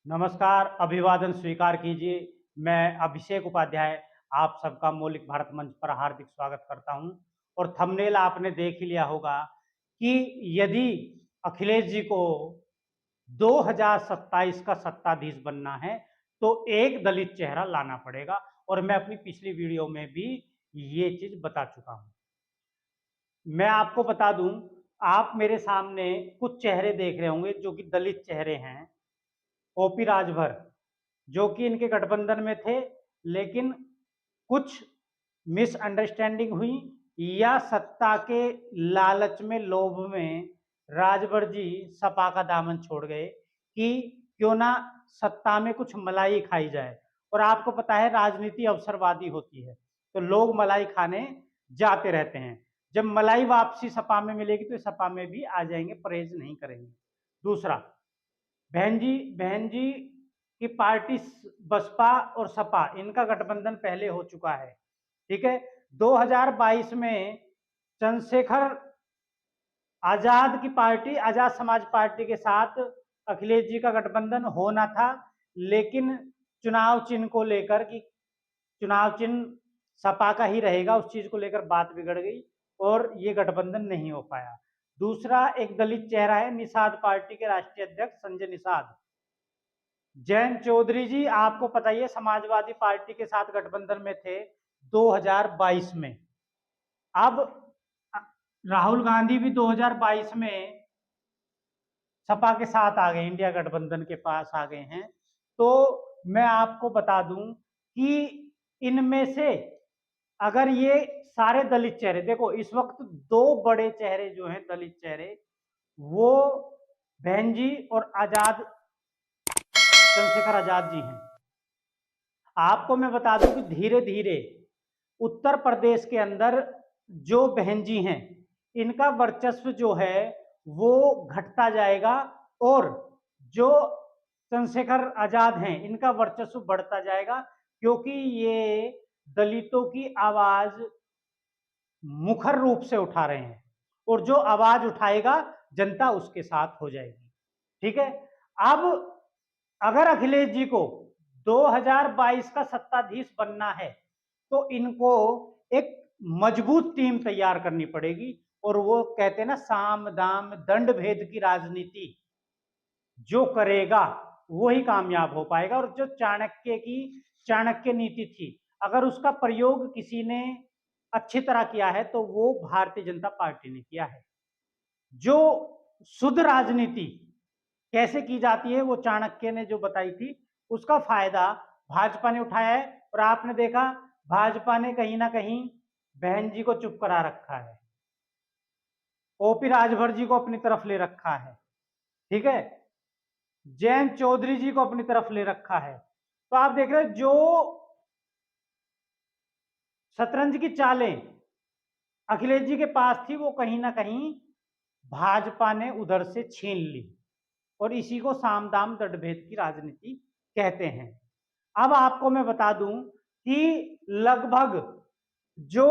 नमस्कार, अभिवादन स्वीकार कीजिए। मैं अभिषेक उपाध्याय आप सबका मौलिक भारत मंच पर हार्दिक स्वागत करता हूं। और थंबनेल आपने देख ही लिया होगा कि यदि अखिलेश जी को 2027 का सत्ताधीश बनना है तो एक दलित चेहरा लाना पड़ेगा। और मैं अपनी पिछली वीडियो में भी ये चीज बता चुका हूं। मैं आपको बता दूं, आप मेरे सामने कुछ चेहरे देख रहे होंगे जो कि दलित चेहरे हैं। ओपी राजभर जो कि इनके गठबंधन में थे, लेकिन कुछ मिसअंडरस्टैंडिंग हुई या सत्ता के लालच में, लोभ में राजभर जी सपा का दामन छोड़ गए कि क्यों ना सत्ता में कुछ मलाई खाई जाए। और आपको पता है राजनीति अवसरवादी होती है, तो लोग मलाई खाने जाते रहते हैं। जब मलाई वापसी सपा में मिलेगी तो सपा में भी आ जाएंगे, परहेज नहीं करेंगे। दूसरा, बहन जी की पार्टी बसपा और सपा, इनका गठबंधन पहले हो चुका है, ठीक है। 2022 में चंद्रशेखर आजाद की पार्टी, आजाद समाज पार्टी के साथ अखिलेश जी का गठबंधन होना था, लेकिन चुनाव चिन्ह को लेकर कि चुनाव चिन्ह सपा का ही रहेगा, उस चीज को लेकर बात बिगड़ गई और ये गठबंधन नहीं हो पाया। दूसरा, एक दलित चेहरा है, निषाद पार्टी के राष्ट्रीय अध्यक्ष संजय निषाद। जयंत चौधरी जी आपको पता ही है, समाजवादी पार्टी के साथ गठबंधन में थे 2022 में। अब राहुल गांधी भी 2022 में सपा के साथ आ गए, इंडिया गठबंधन के पास आ गए हैं। तो मैं आपको बता दूं कि इनमें से अगर ये सारे दलित चेहरे देखो, इस वक्त दो बड़े चेहरे जो हैं दलित चेहरे, वो बहन जी और आजाद, चंद्रशेखर आजाद जी हैं। आपको मैं बता दूं कि धीरे धीरे उत्तर प्रदेश के अंदर जो बहन जी हैं, इनका वर्चस्व जो है वो घटता जाएगा और जो चंद्रशेखर आजाद हैं इनका वर्चस्व बढ़ता जाएगा, क्योंकि ये दलितों की आवाज मुखर रूप से उठा रहे हैं और जो आवाज उठाएगा जनता उसके साथ हो जाएगी, ठीक है। अब अगर अखिलेश जी को 2022 का सत्ताधीश बनना है तो इनको एक मजबूत टीम तैयार करनी पड़ेगी। और वो कहते हैं ना, साम दाम दंड भेद की राजनीति जो करेगा वही कामयाब हो पाएगा। और जो चाणक्य नीति थी, अगर उसका प्रयोग किसी ने अच्छी तरह किया है तो वो भारतीय जनता पार्टी ने किया है। जो शुद्ध राजनीति कैसे की जाती है वो चाणक्य ने जो बताई थी, उसका फायदा भाजपा ने उठाया है। और आपने देखा भाजपा ने कहीं ना कहीं बहन जी को चुप करा रखा है, ओपी राजभर जी को अपनी तरफ ले रखा है, ठीक है, जयंत चौधरी जी को अपनी तरफ ले रखा है। तो आप देख रहे हो जो शतरंज की चालें अखिलेश जी के पास थी वो कहीं ना कहीं भाजपा ने उधर से छीन ली, और इसी को साम दाम दंड भेद की राजनीति कहते हैं। अब आपको मैं बता दूं कि लगभग जो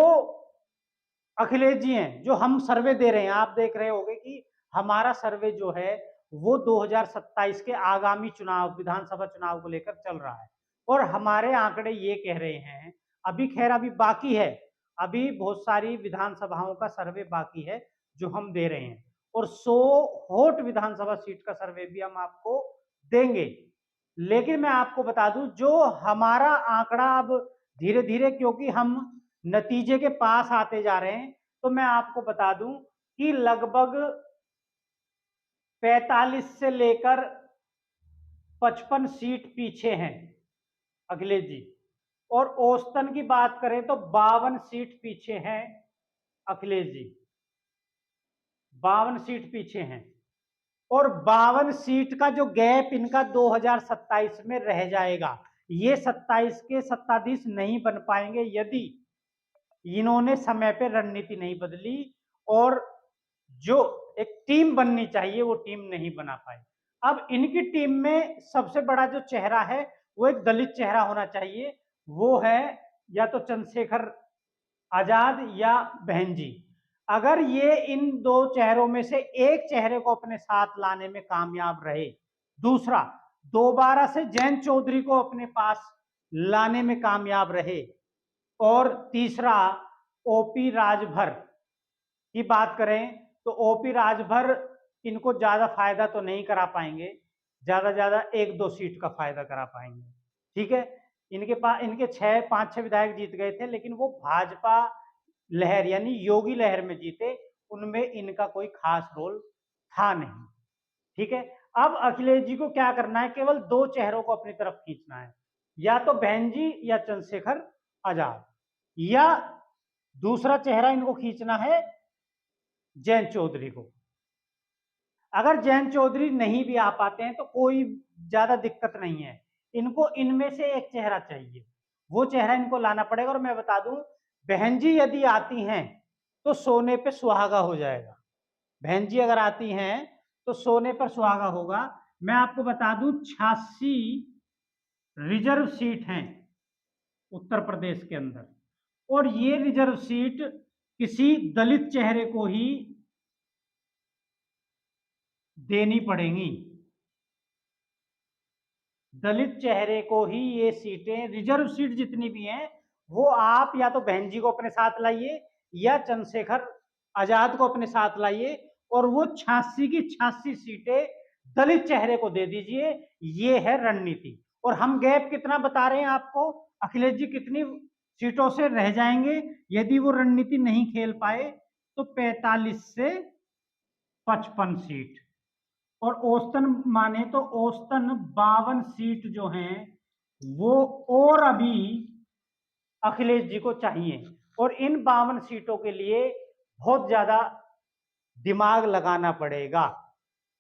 अखिलेश जी हैं, जो हम सर्वे दे रहे हैं, आप देख रहे होंगे कि हमारा सर्वे जो है वो 2027 के आगामी चुनाव, विधानसभा चुनाव को लेकर चल रहा है। और हमारे आंकड़े ये कह रहे हैं, अभी खैर अभी बाकी है, अभी बहुत सारी विधानसभाओं का सर्वे बाकी है जो हम दे रहे हैं, और 100 होट विधानसभा सीट का सर्वे भी हम आपको देंगे। लेकिन मैं आपको बता दूं, जो हमारा आंकड़ा अब धीरे धीरे, क्योंकि हम नतीजे के पास आते जा रहे हैं, तो मैं आपको बता दूं कि लगभग 45 से लेकर 55 सीट पीछे हैं अखिलेश जी। और औसतन की बात करें तो 52 सीट पीछे हैं अखिलेश जी, 52 सीट पीछे हैं। और 52 सीट का जो गैप इनका 2027 में रह जाएगा, ये 27 के सत्ताधीश नहीं बन पाएंगे यदि इन्होंने समय पे रणनीति नहीं बदली, और जो एक टीम बननी चाहिए वो टीम नहीं बना पाए। अब इनकी टीम में सबसे बड़ा जो चेहरा है वो एक दलित चेहरा होना चाहिए, वो है या तो चंद्रशेखर आजाद या बहन जी। अगर ये इन दो चेहरों में से एक चेहरे को अपने साथ लाने में कामयाब रहे, दूसरा दोबारा से जयंत चौधरी को अपने पास लाने में कामयाब रहे। और तीसरा, ओपी राजभर की बात करें तो ओपी राजभर इनको ज्यादा फायदा तो नहीं करा पाएंगे, ज्यादा 1-2 सीट का फायदा करा पाएंगे। ठीक है, इनके पास इनके 5-6 विधायक जीत गए थे, लेकिन वो भाजपा लहर यानी योगी लहर में जीते, उनमें इनका कोई खास रोल था नहीं। ठीक है, अब अखिलेश जी को क्या करना है, केवल 2 चेहरों को अपनी तरफ खींचना है, या तो बहन जी या चंद्रशेखर आजाद, या दूसरा चेहरा इनको खींचना है जयंत चौधरी को। अगर जयंत चौधरी नहीं भी आ पाते हैं तो कोई ज्यादा दिक्कत नहीं है, इनको इनमें से एक चेहरा चाहिए, वो चेहरा इनको लाना पड़ेगा। और मैं बता दूं, बहन जी यदि आती हैं तो सोने पे सुहागा हो जाएगा। बहन जी अगर आती हैं तो सोने पर सुहागा होगा। मैं आपको बता दूं, 86 रिजर्व सीट हैं उत्तर प्रदेश के अंदर, और ये रिजर्व सीट किसी दलित चेहरे को ही देनी पड़ेंगी। दलित चेहरे को ही ये सीटें, रिजर्व सीट जितनी भी हैं, वो आप या तो बहन जी को अपने साथ लाइए या चंद्रशेखर आजाद को अपने साथ लाइए, और वो 86 की 86 सीटें दलित चेहरे को दे दीजिए। ये है रणनीति। और हम गैप कितना बता रहे हैं आपको, अखिलेश जी कितनी सीटों से रह जाएंगे यदि वो रणनीति नहीं खेल पाए, तो 45 से 55 सीट, और औसतन माने तो औसतन 52 सीट जो हैं वो और अभी अखिलेश जी को चाहिए। और इन 52 सीटों के लिए बहुत ज्यादा दिमाग लगाना पड़ेगा।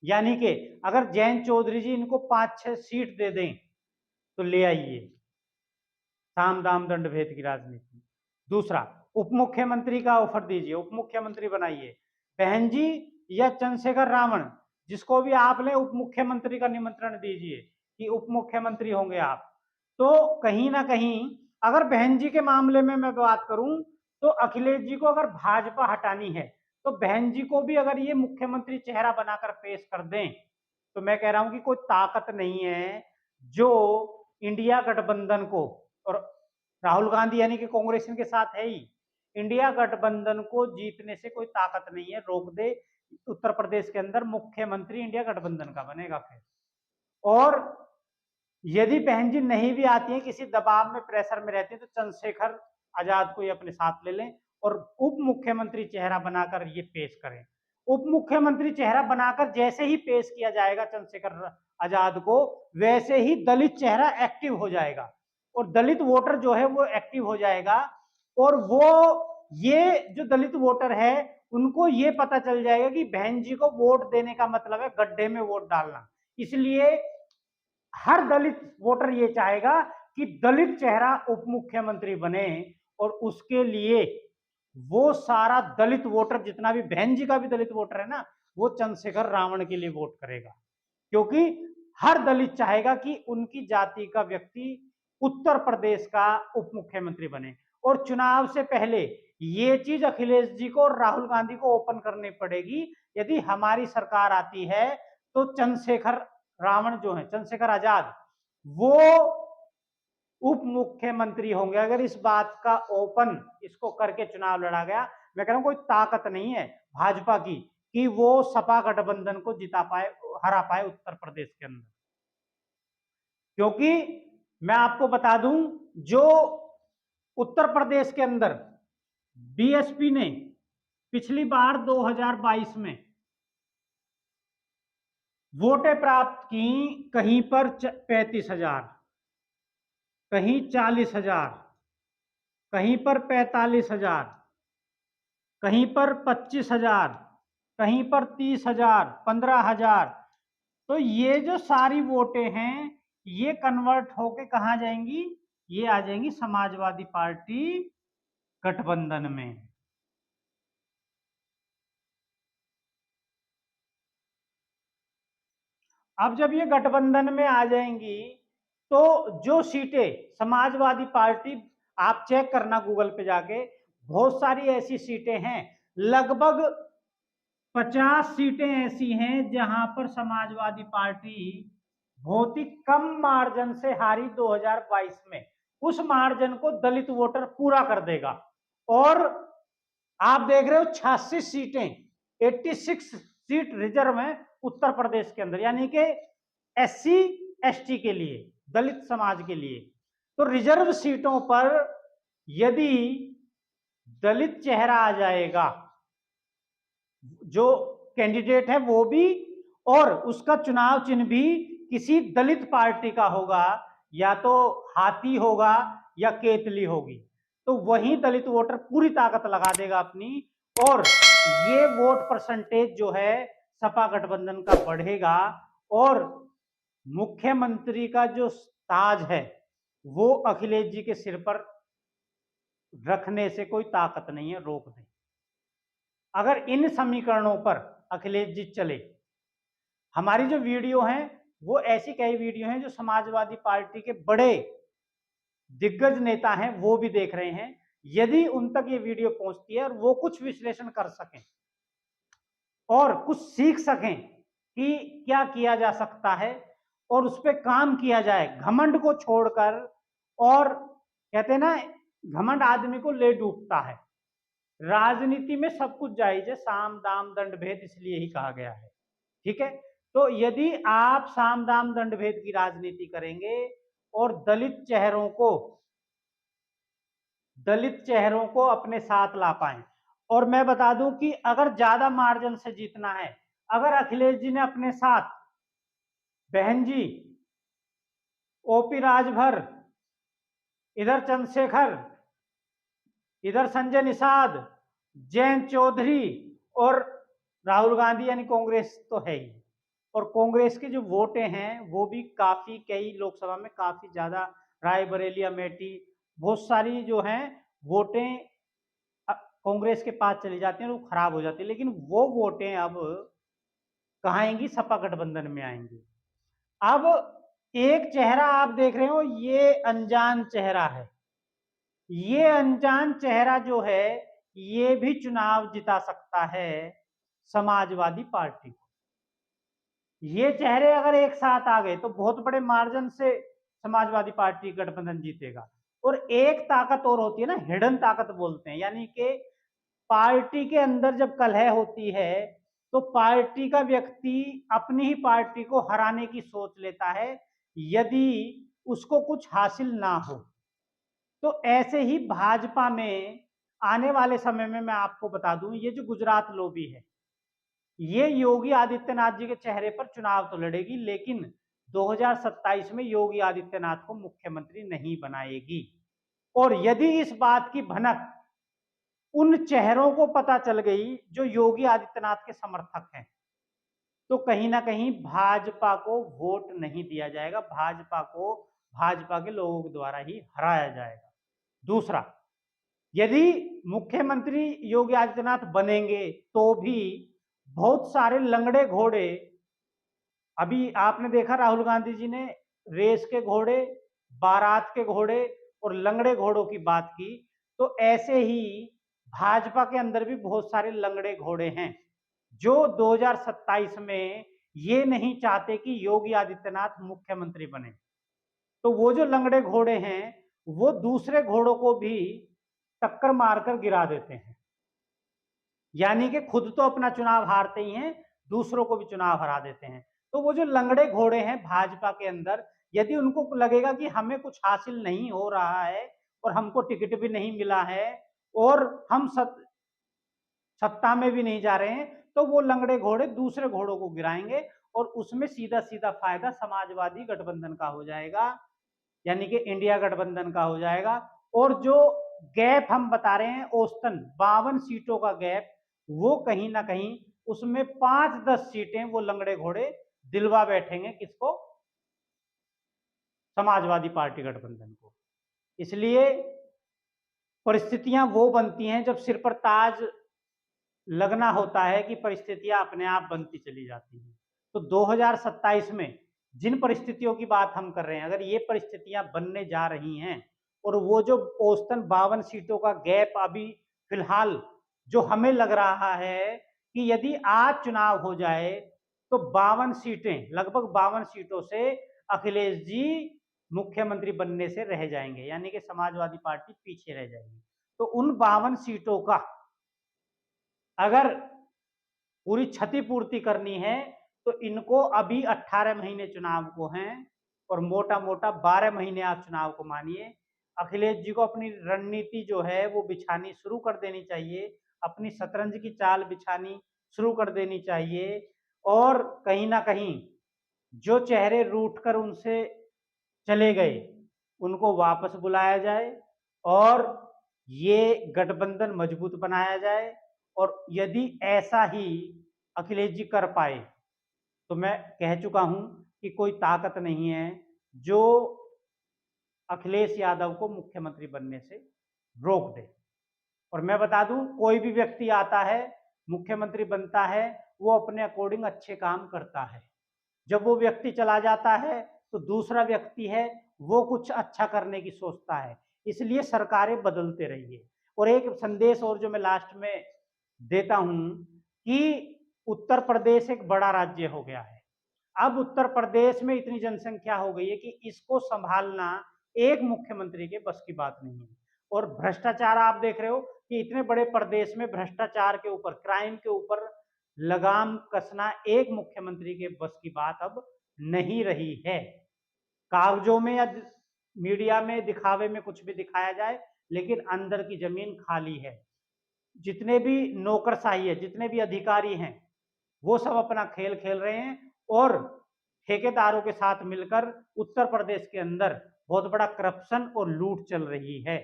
यानी कि अगर जयंत चौधरी जी इनको 5-6 सीट दे दें तो ले आइए, साम दाम दंड भेद की राजनीति। दूसरा, उप मुख्यमंत्री का ऑफर दीजिए, उप मुख्यमंत्री बनाइए। बहन जी या चंद्रशेखर रावण, जिसको भी आप ले, उप मुख्यमंत्री का निमंत्रण दीजिए कि उप मुख्यमंत्री होंगे आप। तो कहीं ना कहीं, अगर बहन जी के मामले में मैं बात करूं, तो अखिलेश जी को अगर भाजपा हटानी है तो बहन जी को भी अगर ये मुख्यमंत्री चेहरा बनाकर पेश कर दें, तो मैं कह रहा हूं कि कोई ताकत नहीं है जो इंडिया गठबंधन को, और राहुल गांधी यानी कि कांग्रेस के साथ है ही, इंडिया गठबंधन को जीतने से कोई ताकत नहीं है रोक दे। उत्तर प्रदेश के अंदर मुख्यमंत्री इंडिया गठबंधन का बनेगा फिर। और यदि बहन जी नहीं भी आती है, किसी दबाव में प्रेशर में रहती है, तो चंद्रशेखर आजाद को ये अपने साथ ले लें और उप मुख्यमंत्री चेहरा बनाकर ये पेश करें। उप मुख्यमंत्री चेहरा बनाकर जैसे ही पेश किया जाएगा चंद्रशेखर आजाद को, वैसे ही दलित चेहरा एक्टिव हो जाएगा, और दलित वोटर जो है वो एक्टिव हो जाएगा। और वो, ये जो दलित वोटर है, उनको ये पता चल जाएगा कि बहन जी को वोट देने का मतलब है गड्ढे में वोट डालना। इसलिए हर दलित वोटर ये चाहेगा कि दलित चेहरा उप मुख्यमंत्री बने, और उसके लिए वो सारा दलित वोटर, जितना भी बहन जी का भी दलित वोटर है ना, वो चंद्रशेखर रावण के लिए वोट करेगा, क्योंकि हर दलित चाहेगा कि उनकी जाति का व्यक्ति उत्तर प्रदेश का उप मुख्यमंत्री बने। और चुनाव से पहले ये चीज अखिलेश जी को और राहुल गांधी को ओपन करनी पड़ेगी। यदि हमारी सरकार आती है तो चंद्रशेखर रावण जो है, चंद्रशेखर आजाद, वो उप मुख्यमंत्री होंगे। अगर इस बात का ओपन इसको करके चुनाव लड़ा गया, मैं कह रहा हूं कोई ताकत नहीं है भाजपा की कि वो सपा गठबंधन को जिता पाए, हरा पाए उत्तर प्रदेश के अंदर। क्योंकि मैं आपको बता दूं, जो उत्तर प्रदेश के अंदर बीएसपी ने पिछली बार 2022 में वोटें प्राप्त की, कहीं पर 35,000, कहीं 40,000, कहीं पर 45,000, कहीं पर 25,000, कहीं पर 30,000, 15,000। तो ये जो सारी वोटें हैं, ये कन्वर्ट होके कहां जाएंगी, ये आ जाएंगी समाजवादी पार्टी गठबंधन में। अब जब ये गठबंधन में आ जाएंगी, तो जो सीटें समाजवादी पार्टी, आप चेक करना गूगल पे जाके, बहुत सारी ऐसी सीटें हैं, लगभग 50 सीटें ऐसी हैं जहां पर समाजवादी पार्टी बहुत ही कम मार्जिन से हारी 2022 में, उस मार्जिन को दलित वोटर पूरा कर देगा। और आप देख रहे हो 86 सीटें, 86 सीट रिजर्व है उत्तर प्रदेश के अंदर, यानी कि SC ST के लिए, दलित समाज के लिए। तो रिजर्व सीटों पर यदि दलित चेहरा आ जाएगा, जो कैंडिडेट है वो भी, और उसका चुनाव चिन्ह भी किसी दलित पार्टी का होगा, या तो हाथी होगा या केतली होगी, तो वही दलित वोटर पूरी ताकत लगा देगा अपनी, और ये वोट परसेंटेज जो है सपा गठबंधन का बढ़ेगा, और मुख्यमंत्री का जो ताज है वो अखिलेश जी के सिर पर रखने से कोई ताकत नहीं है रोक दे। अगर इन समीकरणों पर अखिलेश जी चले, हमारी जो वीडियो हैं वो ऐसी कई वीडियो हैं जो समाजवादी पार्टी के बड़े दिग्गज नेता हैं वो भी देख रहे हैं, यदि उन तक ये वीडियो पहुंचती है और वो कुछ विश्लेषण कर सकें और कुछ सीख सकें कि क्या किया जा सकता है और उस पर काम किया जाए, घमंड को छोड़कर। और कहते हैं ना, घमंड आदमी को ले डूबता है। राजनीति में सब कुछ जायज है, साम दाम दंड भेद इसलिए ही कहा गया है, ठीक है। तो यदि आप साम दाम दंड भेद की राजनीति करेंगे और दलित चेहरों को अपने साथ ला पाए, और मैं बता दूं कि अगर ज्यादा मार्जिन से जीतना है, अगर अखिलेश जी ने अपने साथ बहन जी, OP राजभर, इधर चंद्रशेखर, इधर संजय निषाद, जयंत चौधरी और राहुल गांधी, यानी कांग्रेस तो है ही, और कांग्रेस के जो वोटे हैं वो भी काफी, कई लोकसभा में काफी ज्यादा, रायबरेली, अमेठी, बहुत सारी जो हैं वोटें कांग्रेस के पास चली जाती हैं और वो खराब हो जाती है, लेकिन वो वोटें अब कहाँ आएंगी, सपा गठबंधन में आएंगी। अब एक चेहरा आप देख रहे हो, ये अनजान चेहरा है, ये अनजान चेहरा जो है ये भी चुनाव जिता सकता है समाजवादी पार्टी को। ये चेहरे अगर एक साथ आ गए तो बहुत बड़े मार्जिन से समाजवादी पार्टी गठबंधन जीतेगा। और एक ताकत और होती है ना, हिडन ताकत बोलते हैं, यानी कि पार्टी के अंदर जब कलह होती है तो पार्टी का व्यक्ति अपनी ही पार्टी को हराने की सोच लेता है यदि उसको कुछ हासिल ना हो। तो ऐसे ही भाजपा में आने वाले समय में मैं आपको बता दूं, ये जो गुजरात लॉबी है ये योगी आदित्यनाथ जी के चेहरे पर चुनाव तो लड़ेगी, लेकिन 2027 में योगी आदित्यनाथ को मुख्यमंत्री नहीं बनाएगी। और यदि इस बात की भनक उन चेहरों को पता चल गई जो योगी आदित्यनाथ के समर्थक हैं, तो कहीं ना कहीं भाजपा को वोट नहीं दिया जाएगा, भाजपा को भाजपा के लोगों के द्वारा ही हराया जाएगा। दूसरा, यदि मुख्यमंत्री योगी आदित्यनाथ बनेंगे तो भी बहुत सारे लंगड़े घोड़े, अभी आपने देखा राहुल गांधी जी ने रेस के घोड़े, बारात के घोड़े और लंगड़े घोड़ों की बात की, तो ऐसे ही भाजपा के अंदर भी बहुत सारे लंगड़े घोड़े हैं जो 2027 में ये नहीं चाहते कि योगी आदित्यनाथ मुख्यमंत्री बने। तो वो जो लंगड़े घोड़े हैं वो दूसरे घोड़ों को भी टक्कर मारकर गिरा देते हैं, यानी कि खुद तो अपना चुनाव हारते ही हैं, दूसरों को भी चुनाव हरा देते हैं। तो वो जो लंगड़े घोड़े हैं भाजपा के अंदर, यदि उनको लगेगा कि हमें कुछ हासिल नहीं हो रहा है और हमको टिकट भी नहीं मिला है और हम सत्ता में भी नहीं जा रहे हैं, तो वो लंगड़े घोड़े दूसरे घोड़ों को गिराएंगे और उसमें सीधा सीधा फायदा समाजवादी गठबंधन का हो जाएगा, यानी कि इंडिया गठबंधन का हो जाएगा। और जो गैप हम बता रहे हैं औसतन 52 सीटों का गैप, वो कहीं ना कहीं उसमें 5-10 सीटें वो लंगड़े घोड़े दिलवा बैठेंगे किसको, समाजवादी पार्टी गठबंधन को। इसलिए परिस्थितियां वो बनती हैं जब सिर पर ताज लगना होता है कि परिस्थितियां अपने आप बनती चली जाती हैं। तो 2027 में जिन परिस्थितियों की बात हम कर रहे हैं, अगर ये परिस्थितियां बनने जा रही हैं और वो जो औसतन 52 सीटों का गैप अभी फिलहाल जो हमें लग रहा है कि यदि आज चुनाव हो जाए तो 52 सीटें, लगभग 52 सीटों से अखिलेश जी मुख्यमंत्री बनने से रह जाएंगे, यानी कि समाजवादी पार्टी पीछे रह जाएगी। तो उन 52 सीटों का अगर पूरी क्षतिपूर्ति करनी है तो इनको अभी 18 महीने चुनाव को हैं और मोटा मोटा 12 महीने आप चुनाव को मानिए। अखिलेश जी को अपनी रणनीति जो है वो बिछानी शुरू कर देनी चाहिए, अपनी शतरंज की चाल बिछानी शुरू कर देनी चाहिए और कहीं ना कहीं जो चेहरे रूठ कर उनसे चले गए उनको वापस बुलाया जाए और ये गठबंधन मजबूत बनाया जाए। और यदि ऐसा ही अखिलेश जी कर पाए तो मैं कह चुका हूं कि कोई ताकत नहीं है जो अखिलेश यादव को मुख्यमंत्री बनने से रोक दे। और मैं बता दूं, कोई भी व्यक्ति आता है मुख्यमंत्री बनता है वो अपने अकॉर्डिंग अच्छे काम करता है, जब वो व्यक्ति चला जाता है तो दूसरा व्यक्ति है वो कुछ अच्छा करने की सोचता है। इसलिए सरकारें बदलते रहिए। और एक संदेश और जो मैं लास्ट में देता हूं कि उत्तर प्रदेश एक बड़ा राज्य हो गया है। अब उत्तर प्रदेश में इतनी जनसंख्या हो गई है कि इसको संभालना एक मुख्यमंत्री के बस की बात नहीं है। और भ्रष्टाचार आप देख रहे हो कि इतने बड़े प्रदेश में भ्रष्टाचार के ऊपर, क्राइम के ऊपर लगाम कसना एक मुख्यमंत्री के बस की बात अब नहीं रही है। कागजों में या मीडिया में दिखावे में कुछ भी दिखाया जाए, लेकिन अंदर की जमीन खाली है। जितने भी नौकरशाही है, जितने भी अधिकारी हैं, वो सब अपना खेल खेल रहे हैं और ठेकेदारों के साथ मिलकर उत्तर प्रदेश के अंदर बहुत बड़ा करप्शन और लूट चल रही है।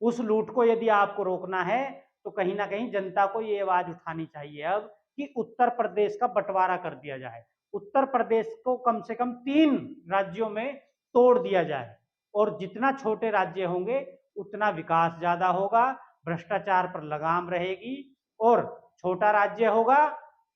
उस लूट को यदि आपको रोकना है तो कहीं ना कहीं जनता को ये आवाज उठानी चाहिए अब कि उत्तर प्रदेश का बंटवारा कर दिया जाए, उत्तर प्रदेश को कम से कम 3 राज्यों में तोड़ दिया जाए और जितना छोटे राज्य होंगे उतना विकास ज्यादा होगा, भ्रष्टाचार पर लगाम रहेगी और छोटा राज्य होगा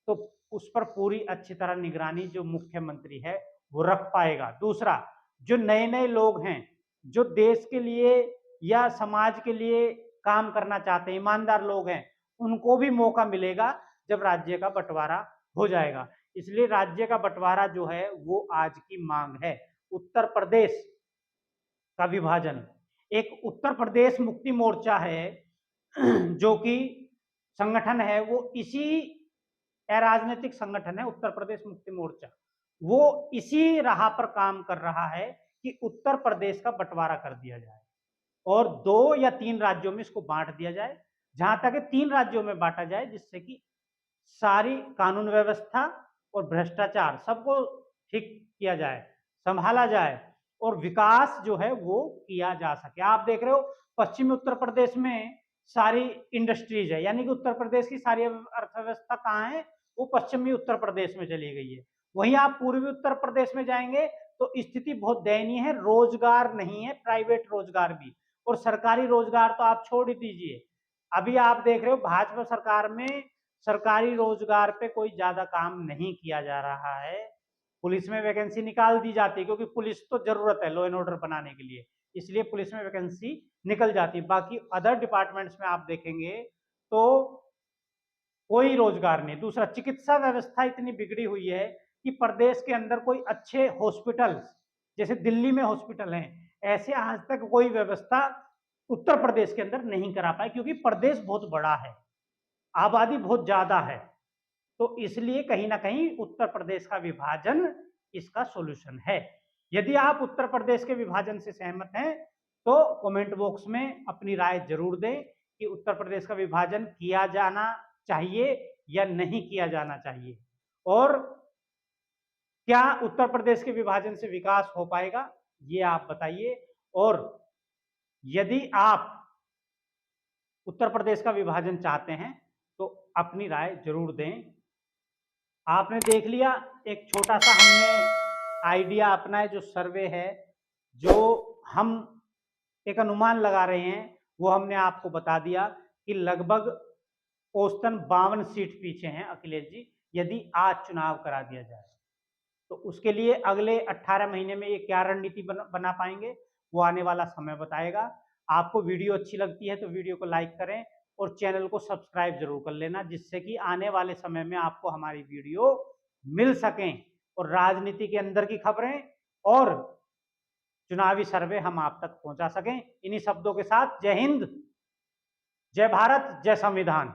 तो उस पर पूरी अच्छी तरह निगरानी जो मुख्यमंत्री है वो रख पाएगा। दूसरा, जो नए नए लोग हैं जो देश के लिए या समाज के लिए काम करना चाहते हैं, ईमानदार लोग हैं, उनको भी मौका मिलेगा जब राज्य का बंटवारा हो जाएगा। इसलिए राज्य का बंटवारा जो है वो आज की मांग है। उत्तर प्रदेश का विभाजन, एक उत्तर प्रदेश मुक्ति मोर्चा है जो कि संगठन है, वो इसी राजनीतिक संगठन है उत्तर प्रदेश मुक्ति मोर्चा, वो इसी राह पर काम कर रहा है कि उत्तर प्रदेश का बंटवारा कर दिया जाए और 2 या 3 राज्यों में इसको बांट दिया जाए, जहां तक 3 राज्यों में बांटा जाए जिससे कि सारी कानून व्यवस्था और भ्रष्टाचार सबको ठीक किया जाए, संभाला जाए और विकास जो है वो किया जा सके। आप देख रहे हो पश्चिमी उत्तर प्रदेश में सारी इंडस्ट्रीज है, यानी कि उत्तर प्रदेश की सारी अर्थव्यवस्था कहाँ है, वो पश्चिमी उत्तर प्रदेश में चली गई है। वहीं आप पूर्वी उत्तर प्रदेश में जाएंगे तो स्थिति बहुत दयनीय है, रोजगार नहीं है, प्राइवेट रोजगार भी, और सरकारी रोजगार तो आप छोड़ ही दीजिए। अभी आप देख रहे हो भाजपा सरकार में सरकारी रोजगार पे कोई ज्यादा काम नहीं किया जा रहा है। पुलिस में वैकेंसी निकाल दी जाती है क्योंकि पुलिस तो जरूरत है लॉ एंड ऑर्डर बनाने के लिए, इसलिए पुलिस में वैकेंसी निकल जाती है। बाकी अदर डिपार्टमेंट्स में आप देखेंगे तो कोई रोजगार नहीं। दूसरा, चिकित्सा व्यवस्था इतनी बिगड़ी हुई है कि प्रदेश के अंदर कोई अच्छे हॉस्पिटल, जैसे दिल्ली में हॉस्पिटल हैं, ऐसे आज तक कोई व्यवस्था उत्तर प्रदेश के अंदर नहीं करा पाए क्योंकि प्रदेश बहुत बड़ा है, आबादी बहुत ज्यादा है। तो इसलिए कहीं ना कहीं उत्तर प्रदेश का विभाजन इसका सॉल्यूशन है। यदि आप उत्तर प्रदेश के विभाजन से सहमत हैं तो कमेंट बॉक्स में अपनी राय जरूर दें कि उत्तर प्रदेश का विभाजन किया जाना चाहिए या नहीं किया जाना चाहिए, और क्या उत्तर प्रदेश के विभाजन से विकास हो पाएगा ये आप बताइए। और यदि आप उत्तर प्रदेश का विभाजन चाहते हैं तो अपनी राय जरूर दें। आपने देख लिया एक छोटा सा हमने आइडिया अपना है, जो सर्वे है, जो हम एक अनुमान लगा रहे हैं वो हमने आपको बता दिया कि लगभग औसतन 52 सीट पीछे हैं अखिलेश जी यदि आज चुनाव करा दिया जाए। तो उसके लिए अगले 18 महीने में ये क्या रणनीति बना पाएंगे वो आने वाला समय बताएगा। आपको वीडियो अच्छी लगती है तो वीडियो को लाइक करें और चैनल को सब्सक्राइब जरूर कर लेना, जिससे कि आने वाले समय में आपको हमारी वीडियो मिल सकें और राजनीति के अंदर की खबरें और चुनावी सर्वे हम आप तक पहुंचा सकें। इन्हीं शब्दों के साथ जय हिंद, जय भारत, जय संविधान।